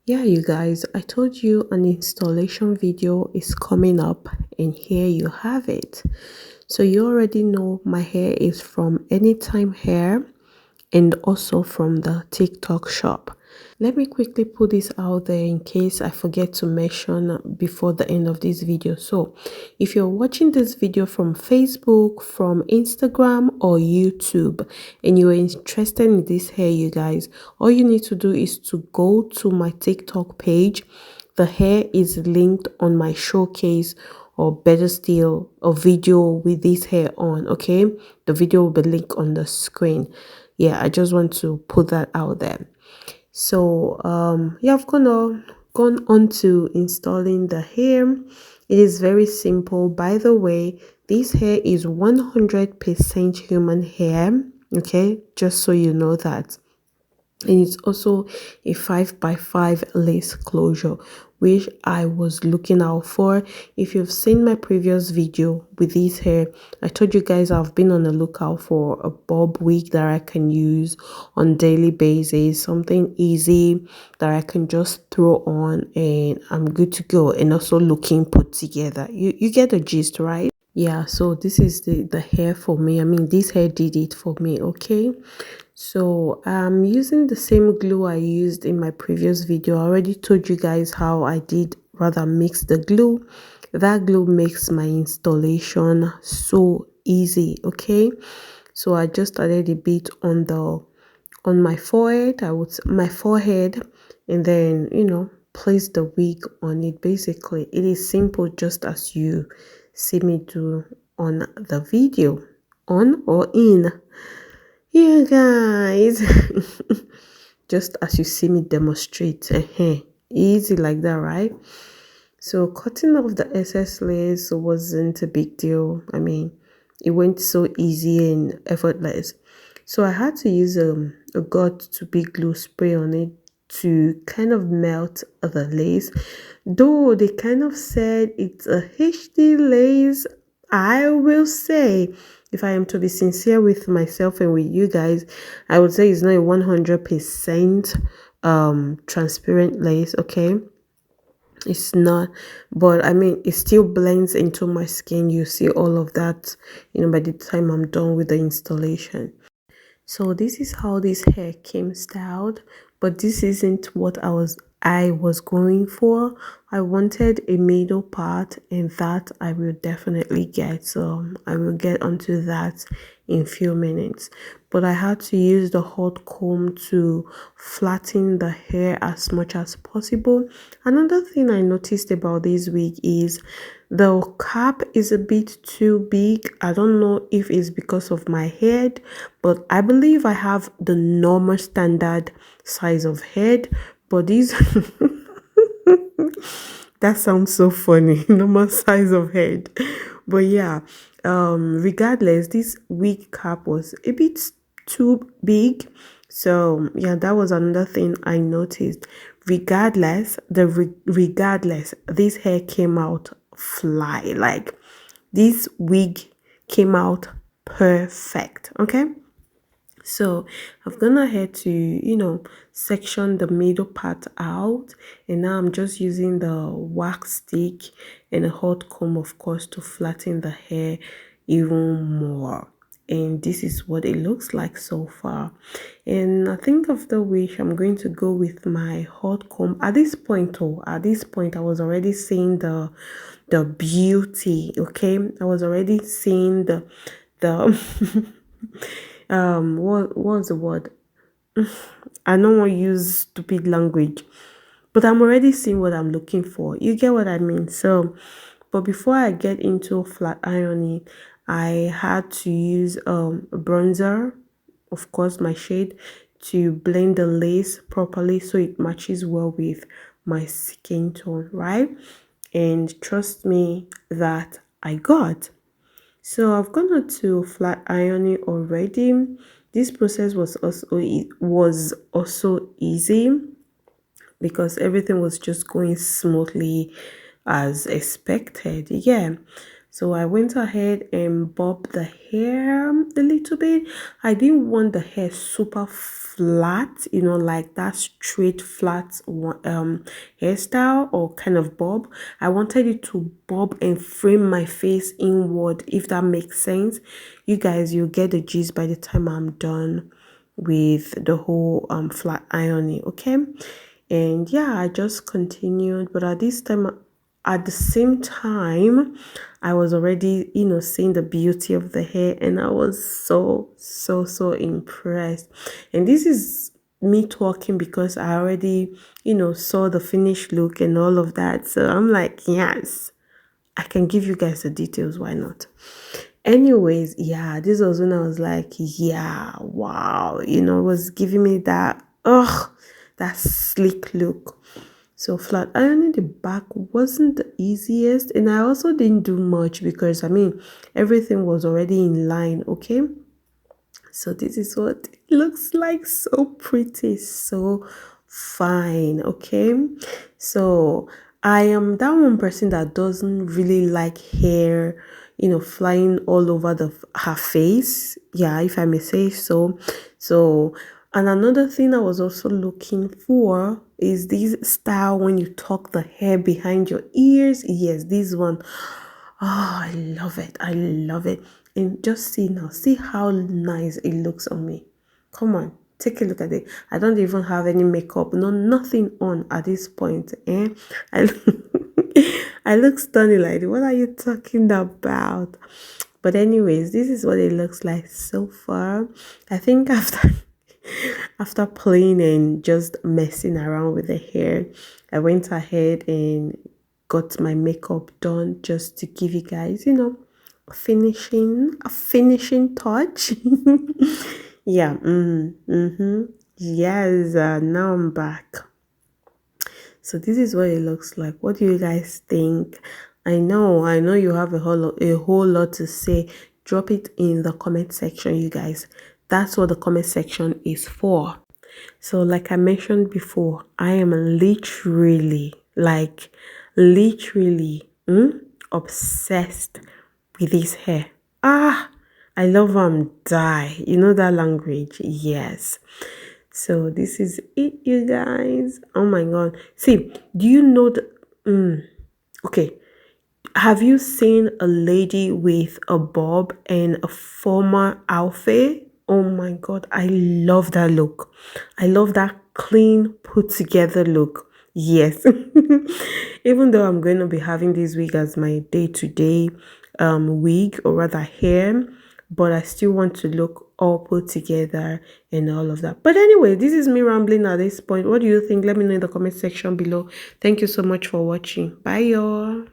Yeah, you guys, I told you an installation video is coming up, and here you have it. So you already know my hair is from Anytime Hair and also from the TikTok shop. Let me quickly put this out there in case I forget to mention before the end of this video. So if you're watching this video from Facebook, from Instagram or YouTube, and you're interested in this hair, you guys, all you need to do is to go to my TikTok page. The hair is linked on my showcase, or better still, a video with this hair on. Okay, the video will be linked on the screen. Yeah, I just want to put that out there. So yeah, I've gone on to installing the hair. It is very simple. By the way, this hair is 100% human hair. Okay, just so you know that. And it's also a 5x5 lace closure, which I was looking out for. If you've seen my previous video with this hair, I told you guys I've been on the lookout for a bob wig that I can use on daily basis, something easy that I can just throw on and I'm good to go, and also looking put together. You get the gist, right? Yeah, so this is the hair for me. I mean, this hair did it for me. Okay, so I'm using the same glue I used in my previous video. I already told you guys how I did rather mix the glue. That glue makes my installation so easy. Okay, so I just added a bit on my forehead. My forehead, and then place the wig on it. Basically, it is simple, just as you see me do on the video. On or in, yeah guys. Just as you see me demonstrate. Easy like that, right? So cutting off the excess lace wasn't a big deal. I mean, it went so easy and effortless. So I had to use a got to be glue spray on it to kind of melt the lace. Though they kind of said it's a HD lace, I will say, if I am to be sincere with myself and with you guys, I would say it's not a 100% transparent lace. Okay, it's not, but I mean, it still blends into my skin. You see all of that, by the time I'm done with the installation. So this is how this hair came styled, but this isn't what I was going for. I wanted a middle part, and that I will definitely get. So I will get onto that in few minutes. But I had to use the hot comb to flatten the hair as much as possible. Another thing I noticed about this wig is the cap is a bit too big. I don't know if it's because of my head, but I believe I have the normal standard size of head. But these that sounds so funny. Normal size of head. But yeah, regardless, this wig cap was a bit too big. So yeah, that was another thing I noticed. Regardless, this hair came out fly. Like, this wig came out perfect. Okay, so I've gone ahead to section the middle part out, and now I'm just using the wax stick and a hot comb, of course, to flatten the hair even more. And this is what it looks like so far. And I think after which I'm going to go with my hot comb. At this point, I was already seeing the beauty. Okay, I was already seeing the what was the word? I don't want to use stupid language, but I'm already seeing what I'm looking for. You get what I mean? So, but before I get into flat ironing, I had to use a bronzer, of course, my shade, to blend the lace properly so it matches well with my skin tone, right? And trust me, that I got. So I've gone to flat ironing already. This process was also easy because everything was just going smoothly as expected. Yeah. So I went ahead and bobbed the hair a little bit. I didn't want the hair super flat, you know, like that straight flat hairstyle or kind of bob. I wanted it to bob and frame my face inward, if that makes sense. You guys, you'll get the gist by the time I'm done with the whole flat ironing, okay? And yeah, I just continued, but at this time, at the same time, I was already, you know, seeing the beauty of the hair, and I was so impressed. And this is me talking because I already, you know, saw the finished look and all of that. So I'm like, yes, I can give you guys the details, why not? Anyways, yeah, this was when I was like, yeah, wow, you know, it was giving me that, that sleek look. So flat ironing the back wasn't the easiest, and I also didn't do much because, I mean, everything was already in line, okay? So this is what it looks like. So pretty, so fine, okay? So I am that one person that doesn't really like hair, you know, flying all over her face. Yeah, if I may say so. So, and another thing I was also looking for is this style when you tuck the hair behind your ears. Yes, this one. Oh, I love it. I love it. And just see now, see how nice it looks on me. Come on, take a look at it. I don't even have any makeup, no, nothing on at this point. I, I look stunning like this. What are you talking about? But anyways, this is what it looks like so far. I think after playing and just messing around with the hair, I went ahead and got my makeup done just to give you guys, you know, a finishing touch. Yeah. Yes. Now I'm back. So this is what it looks like. What do you guys think? I know you have a whole lot to say. Drop it in the comment section, you guys. That's what the comment section is for. So like I mentioned before, I am literally, like literally obsessed with this hair. I love dye. You know that language? Yes. So this is it, you guys. Oh my god. See, do you know the okay, have you seen a lady with a bob and a formal outfit? Oh my god, I love that look. I love that clean, put together look. Yes. Even though I'm going to be having this wig as my day-to-day wig, or rather hair, but I still want to look all put together and all of that. But anyway, this is me rambling at this point. What do you think? Let me know in the comment section below. Thank you so much for watching. Bye, y'all.